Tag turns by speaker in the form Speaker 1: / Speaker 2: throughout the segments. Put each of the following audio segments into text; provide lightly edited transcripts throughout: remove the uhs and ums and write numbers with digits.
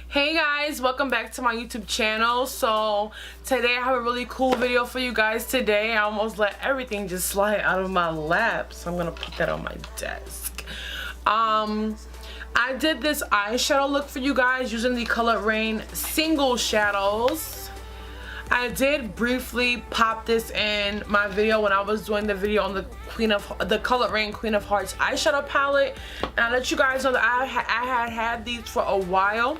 Speaker 1: Hey guys, welcome back to my YouTube channel. So today I have a really cool video for you guys. Today I almost let everything just slide out of my lap, so I'm gonna put that on my desk. I did this eyeshadow look for you guys using the color Raine Single Shadows. I did briefly pop this in my video when I was doing the video on the color Raine Queen of Hearts eyeshadow palette, and I let you guys know that I had these for a while.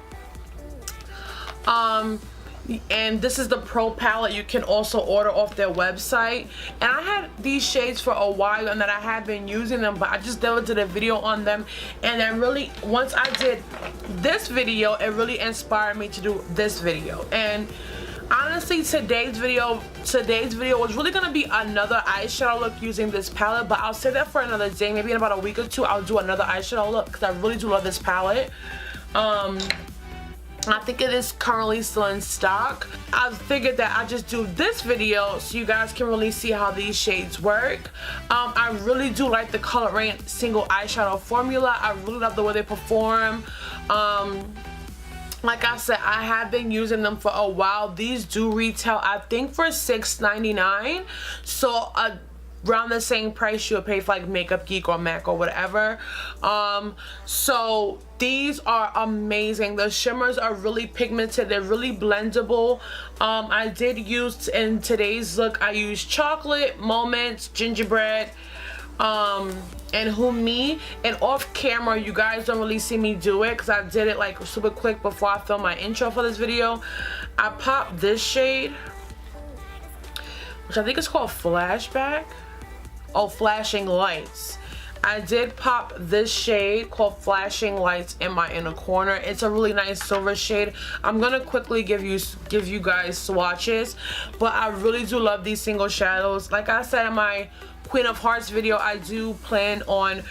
Speaker 1: And this is the Pro palette. You can also order off their website, and I had these shades for a while and that I had been using them, but I just never did a video on them. And then really once I did this video, it really inspired me to do this video. And honestly, today's video was really gonna be another eyeshadow look using this palette, but I'll save that for another day. Maybe in about a week or two I'll do another eyeshadow look, because I really do love this palette. I think it is currently still in stock. I figured that I just do this video so you guys can really see how these shades work. I really do like the color Raine single eyeshadow formula. I really love the way they perform. Like I said, I have been using them for a while. These do retail, I think, for $6.99. So around the same price you would pay for like Makeup Geek or MAC or whatever. So these are amazing. The shimmers are really pigmented, they're really blendable. I did use, in today's look, I used Chocolate, Moments, Gingerbread, and Me. And off camera you guys don't really see me do it because I did it like super quick before I filmed my intro for this video. I popped this shade, which I think is called Flashback. Oh, Flashing Lights. I did pop this shade called Flashing Lights in my inner corner. It's a really nice silver shade. I'm gonna quickly give you guys swatches, but I really do love these single shadows. Like I said in my Queen of Hearts video, I do plan on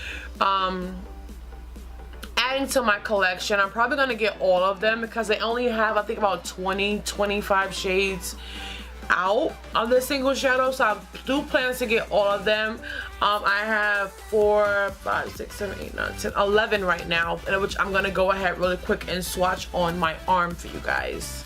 Speaker 1: adding to my collection. I'm probably gonna get all of them because they only have, I think, about 20-25 shades out of the single shadow, so I do plan to get all of them. I have 4, 5, 6, 7, 8, 9, 10, 11 right now, in which I'm gonna go ahead really quick and swatch on my arm for you guys.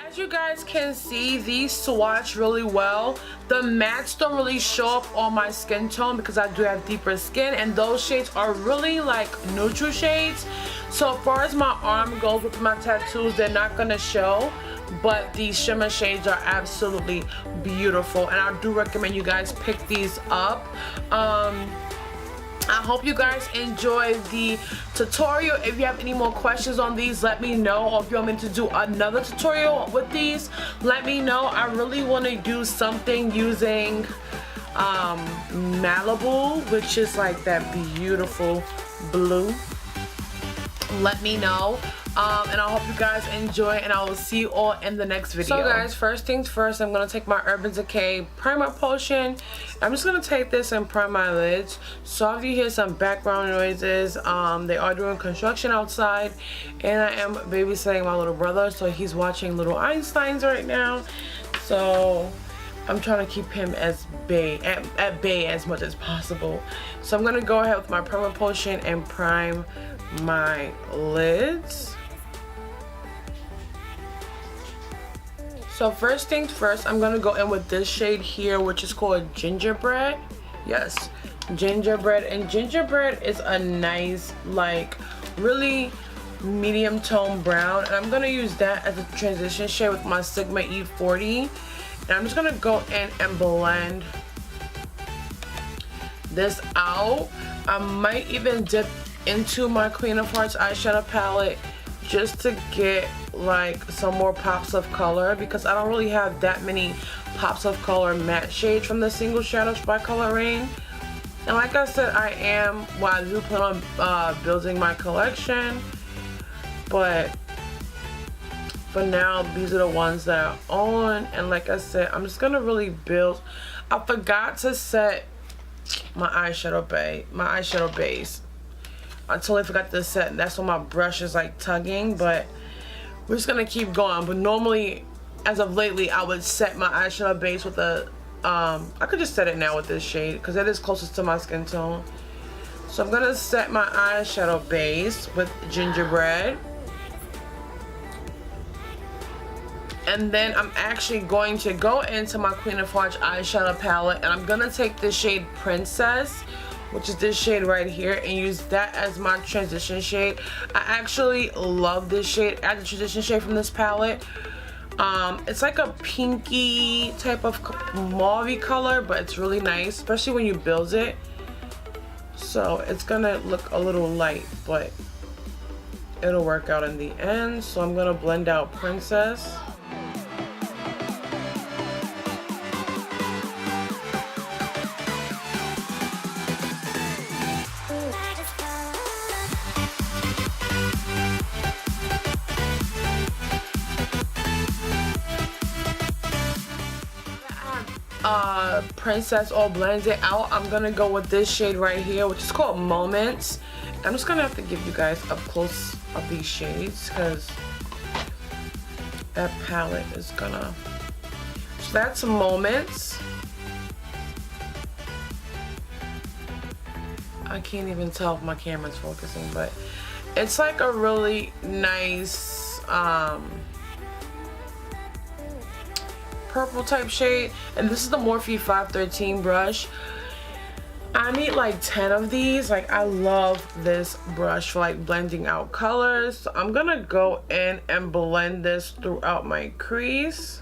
Speaker 1: As you guys can see, these swatch really well. The mattes don't really show up on my skin tone because I do have deeper skin, and those shades are really like neutral shades. So as far as my arm goes with my tattoos, they're not gonna show, but these shimmer shades are absolutely beautiful, and I do recommend you guys pick these up. I hope you guys enjoyed the tutorial. If you have any more questions on these, let me know. Or if you want me to do another tutorial with these, let me know. I really want to do something using Malibu, which is like that beautiful blue. Let me know. And I hope you guys enjoy, and I will see you all in the next video. So guys, first things first, I'm going to take my Urban Decay primer potion. I'm just going to take this and prime my lids. So if you hear some background noises, they are doing construction outside, and I am babysitting my little brother, so he's watching Little Einsteins right now. So I'm trying to keep him as at bay as much as possible. So I'm going to go ahead with my primer potion and prime my lids. So first things first, I'm gonna go in with this shade here, which is called Gingerbread. Yes, Gingerbread. And Gingerbread is a nice, like, really medium tone brown, and I'm gonna use that as a transition shade with my Sigma E40. And I'm just gonna go in and blend this out. I might even dip into my Queen of Hearts eyeshadow palette just to get like some more pops of color, because I don't really have that many pops of color matte shades from the Single Shadows by Color Raine. And like I said, I do plan on building my collection, but for now these are the ones that are on. And like I said, I'm just gonna really build. I forgot to set my eyeshadow base. I totally forgot to set. That's when my brush is like tugging, but we're just gonna keep going. But normally, as of lately, I would set my eyeshadow base with a I could just set it now with this shade because it is closest to my skin tone. So I'm gonna set my eyeshadow base with Gingerbread, and then I'm actually going to go into my Queen of Hearts eyeshadow palette, and I'm gonna take the shade Princess, which is this shade right here, and use that as my transition shade. I actually love this shade as a transition shade from this palette. It's like a pinky type of mauve color, but it's really nice, especially when you build it. So it's gonna look a little light, but it'll work out in the end. So I'm gonna blend out Princess. Princess all blended out. I'm gonna go with this shade right here, which is called Moments. I'm just gonna have to give you guys up close of these shades because that palette is gonna. So that's Moments. I can't even tell if my camera's focusing, but it's like a really nice purple type shade, and this is the Morphe 513 brush. I need like 10 of these. Like, I love this brush for like blending out colors. So I'm gonna go in and blend this throughout my crease.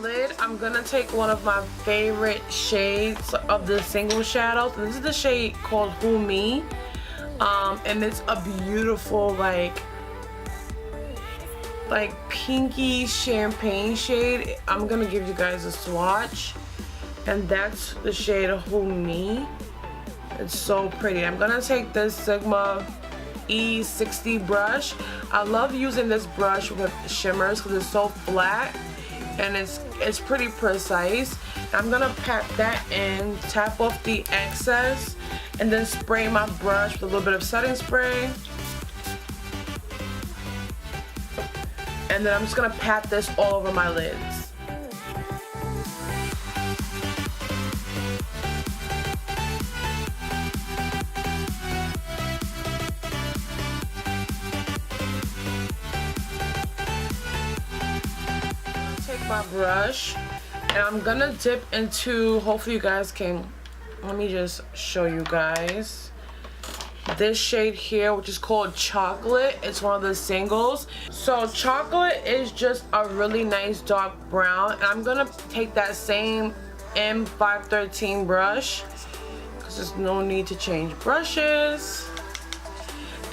Speaker 1: Lid, I'm gonna take one of my favorite shades of the Single Shadows. This is the shade called Who Me, and it's a beautiful like pinky champagne shade. I'm gonna give you guys a swatch, and that's the shade of Who Me. It's so pretty. I'm gonna take this Sigma E60 brush. I love using this brush with shimmers because it's so flat and it's pretty precise. I'm gonna pat that in, tap off the excess, and then spray my brush with a little bit of setting spray. And then I'm just gonna pat this all over my lids. My brush, and I'm gonna dip into, hopefully you guys can, let me just show you guys this shade here, which is called Chocolate. It's one of the singles. So Chocolate is just a really nice dark brown, and I'm gonna take that same M513 brush because there's no need to change brushes,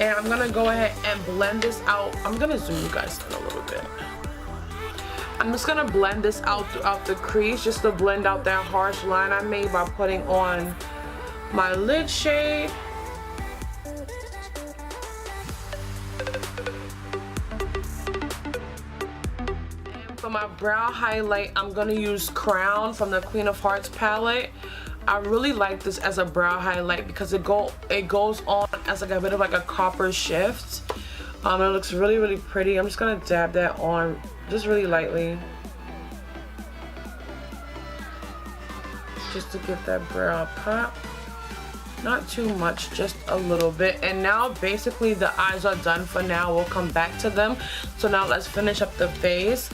Speaker 1: and I'm gonna go ahead and blend this out. I'm gonna zoom you guys in a little bit. I'm just gonna blend this out throughout the crease just to blend out that harsh line I made by putting on my lid shade. And for my brow highlight, I'm gonna use Crown from the Queen of Hearts palette. I really like this as a brow highlight because it goes on as like a bit of like a copper shift. It looks really, really pretty. I'm just gonna dab that on just really lightly, just to get that brow pop. not too much, just a little bit. And now basically the eyes are done for now. We'll come back to them. So now let's finish up the face.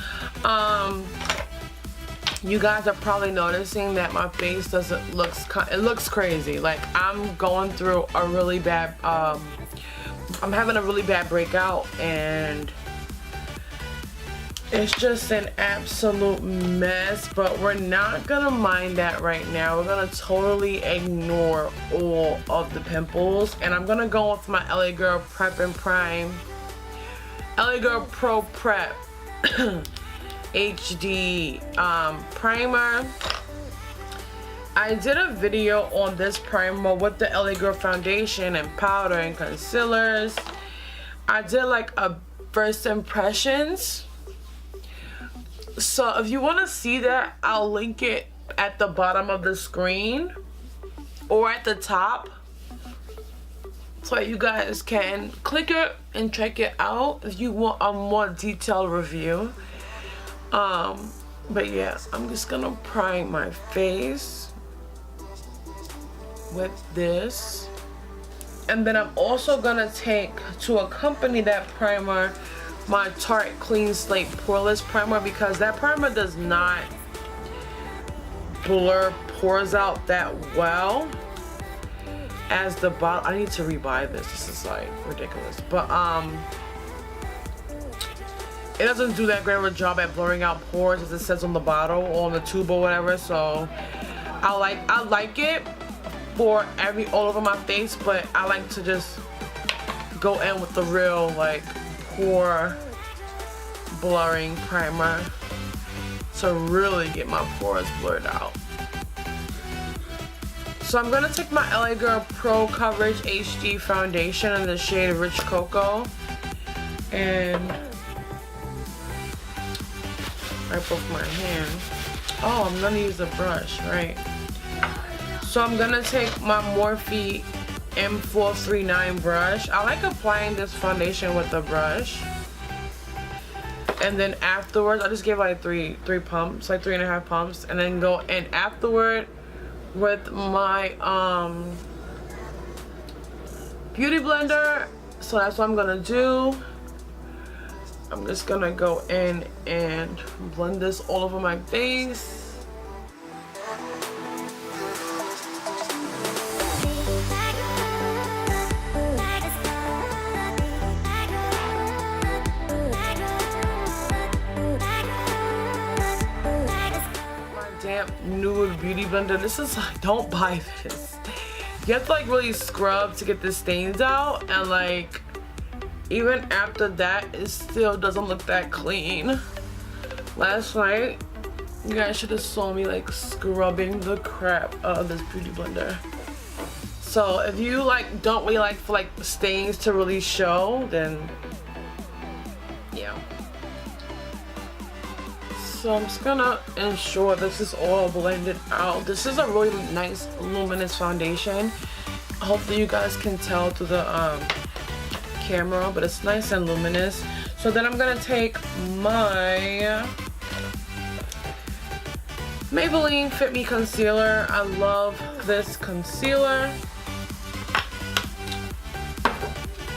Speaker 1: You guys are probably noticing that my face doesn't it looks crazy. Like I'm going through a really bad I'm having a really bad breakout, and it's just an absolute mess, but we're not gonna mind that right now. We're gonna totally ignore all of the pimples, and I'm gonna go with my LA Girl Prep and Prime, LA Girl Pro Prep HD primer. I did a video on this primer with the LA Girl foundation and powder and concealers. I did like a first impressions. So if you want to see that, I'll link it at the bottom of the screen or at the top, so you guys can click it and check it out if you want a more detailed review. But yeah, I'm just gonna prime my face with this, and then I'm also gonna take, to accompany that primer, my Tarte Clean Slate Poreless primer, because that primer does not blur pores out that well as the bottle. I need to rebuy this. This is like ridiculous, but it doesn't do that great of a job at blurring out pores as it says on the bottle or on the tube or whatever. So I like it for all over my face, but I like to just go in with the real like pore blurring primer to really get my pores blurred out. So I'm gonna take my LA Girl Pro Coverage HD foundation in the shade Rich Cocoa and wipe off my hand. Oh, I'm gonna use a brush, right? So I'm gonna take my Morphe M439 brush. I like applying this foundation with a brush, and then afterwards I just give like three pumps, like 3.5 pumps, and then go in afterward with my beauty blender. So that's what I'm gonna do. I'm just gonna go in and blend this all over my face. Nude beauty blender. This is like, don't buy this. You have to like really scrub to get the stains out, and like even after that it still doesn't look that clean. Last night you guys should have saw me like scrubbing the crap out of this beauty blender. So if you like don't really like for like stains to really show, then yeah. So I'm just gonna ensure this is all blended out. This is a really nice luminous foundation. Hopefully you guys can tell through the camera, but it's nice and luminous. So then I'm gonna take my Maybelline Fit Me Concealer. I love this concealer.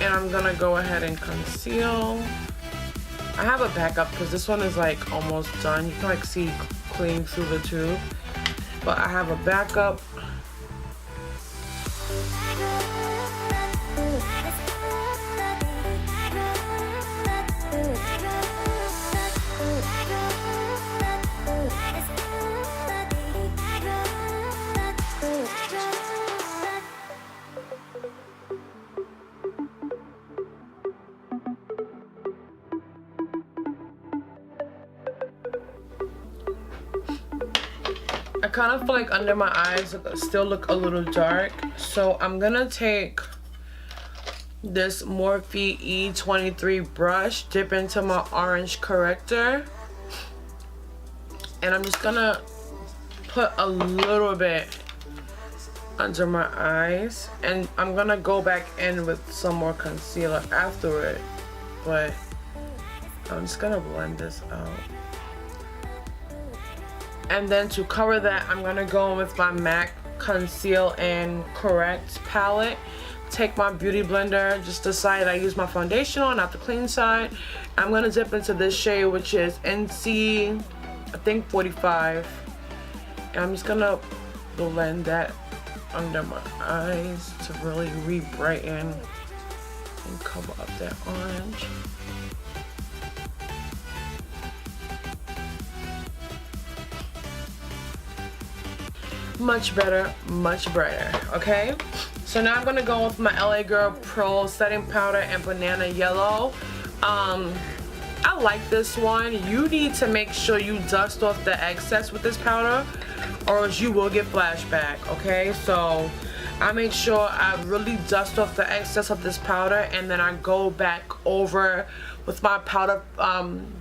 Speaker 1: And I'm gonna go ahead and conceal. I have a backup because this one is like almost done. You can like see clean through the tube, but I have a backup. I kind of feel like under my eyes still look a little dark, so I'm gonna take this Morphe E23 brush, dip into my orange corrector, and I'm just gonna put a little bit under my eyes, and I'm gonna go back in with some more concealer afterward, but I'm just gonna blend this out. And then to cover that, I'm gonna go in with my MAC Conceal and Correct palette. Take my beauty blender, just decide I use my foundation on, not the clean side. I'm gonna dip into this shade, which is NC, I think 45. And I'm just gonna blend that under my eyes to really re-brighten and cover up that orange. Much better, much brighter, okay? So now I'm gonna go with my LA Girl Pro setting powder and banana yellow. I like this one. You need to make sure you dust off the excess with this powder, or else you will get flashback, okay? So I make sure I really dust off the excess of this powder, and then I go back over with my powder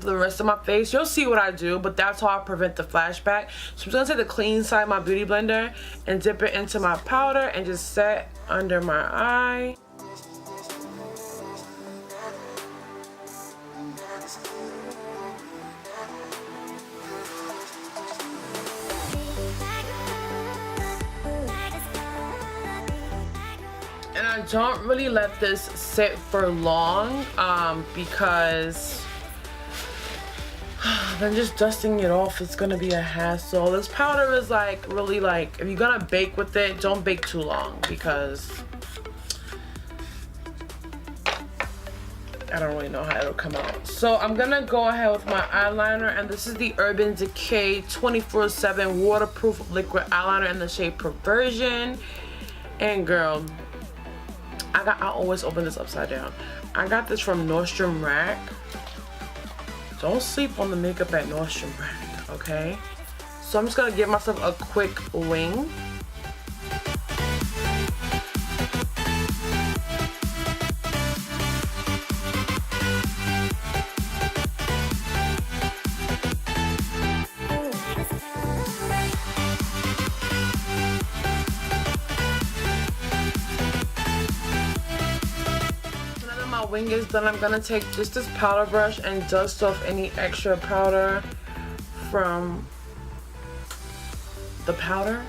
Speaker 1: the rest of my face. You'll see what I do, but that's how I prevent the flashback. So I'm just gonna take the clean side of my beauty blender and dip it into my powder and just set under my eye. And I don't really let this sit for long because then just dusting it off is gonna be a hassle. This powder is like really like, if you're gonna bake with it, don't bake too long because I don't really know how it'll come out. So I'm gonna go ahead with my eyeliner, and this is the Urban Decay 24/7 waterproof liquid eyeliner in the shade Perversion. And girl, I always open this upside down. I got this from Nordstrom Rack. Don't sleep on the makeup at Nordstrom Rack, okay? So I'm just gonna give myself a quick wing. Wing is done. I'm gonna take just this powder brush and dust off any extra powder from the powder.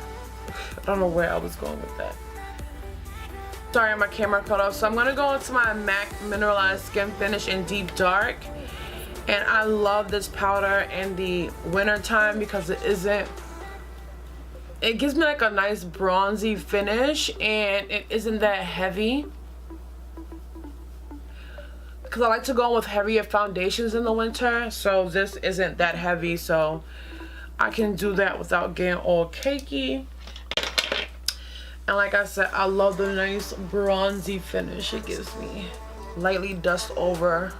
Speaker 1: I don't know where I was going with that. Sorry, my camera cut off. So I'm gonna go into my MAC Mineralized Skin Finish in Deep Dark, and I love this powder in the winter time because it gives me like a nice bronzy finish, and it isn't that heavy. Because I like to go with heavier foundations in the winter, so this isn't that heavy, so I can do that without getting all cakey. And like I said, I love the nice bronzy finish it gives me. Lightly dust over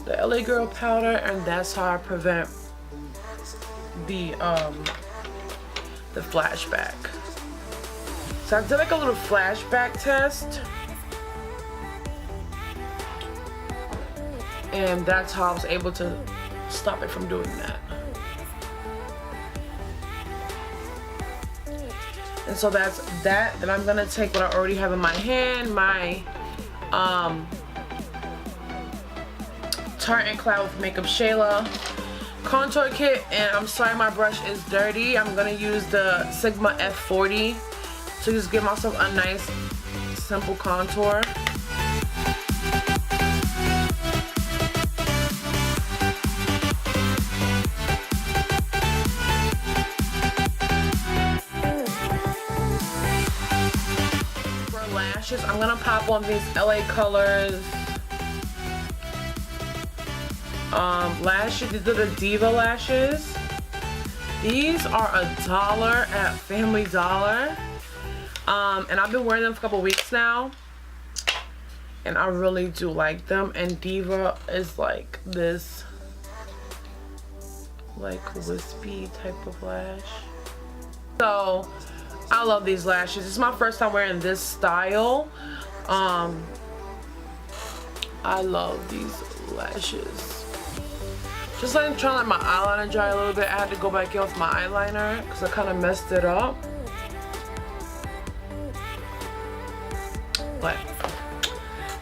Speaker 1: the LA Girl powder, and that's how I prevent the flashback. So I did like a little flashback test, and that's how I was able to stop it from doing that. And so that's that. Then I'm gonna take what I already have in my hand, my Tarte and Cloud with Makeup Shayla contour kit, and I'm sorry my brush is dirty. I'm gonna use the Sigma F40 to just give myself a nice simple contour. I'm gonna pop on these LA Colors lashes. These are the Diva lashes. These are $1 at Family Dollar, and I've been wearing them for a couple weeks now, and I really do like them. And Diva is like this like wispy type of lash, so I love these lashes. This is my first time wearing this style. I love these lashes. Just like trying to let my eyeliner dry a little bit. I had to go back in with my eyeliner because I kind of messed it up. But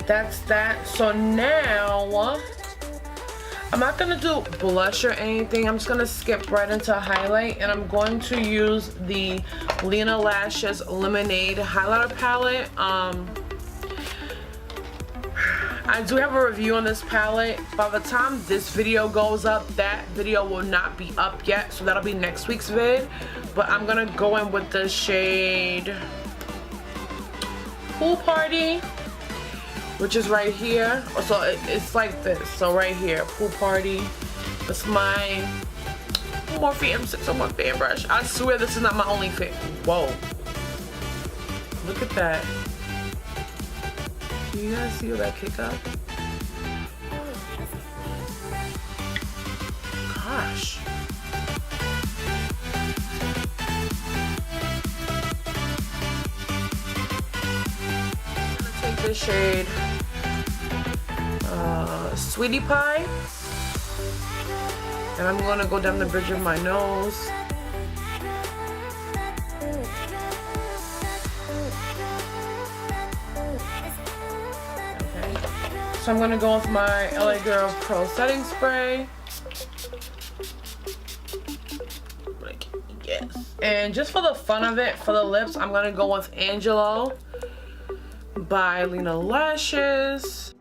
Speaker 1: that's that. So now I'm not going to do blush or anything. I'm just going to skip right into highlight. And I'm going to use the Lena Lashes Lemonade highlighter palette. I do have a review on this palette. By the time this video goes up, that video will not be up yet. So that'll be next week's vid. But I'm going to go in with the shade Pool Party, which is right here. So it's like this. So right here, Pool Party. It's my Morphe M601 fan brush. I swear this is not my only fit. Whoa. Look at that. Can you guys see that kick up? Gosh. I'm gonna take this shade Sweetie Pie, and I'm gonna go down the bridge of my nose. Okay, so I'm gonna go with my LA Girl Pro Setting Spray. Yes. And just for the fun of it, for the lips, I'm gonna go with Angelo by Lena Lashes.